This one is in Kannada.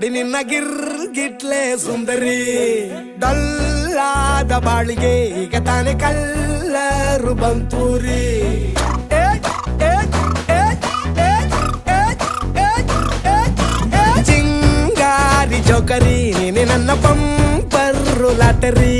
ನೋಡಿ ನಿನ್ನ ಗಿರ್ಗಿಟ್ಲೆ ಸುಂದರಿ ಡಲ್ಲಾದ ಬಾಳಿಗೆ ಈಗ ತಾನೆ ಕಲ್ಲರು ಬಂತೂರಿ ಚಿಂಗಾರಿ ಜೋಕರಿ ನೀನೆ ನನ್ನ ಪಂಪರು ಲಾಟರಿ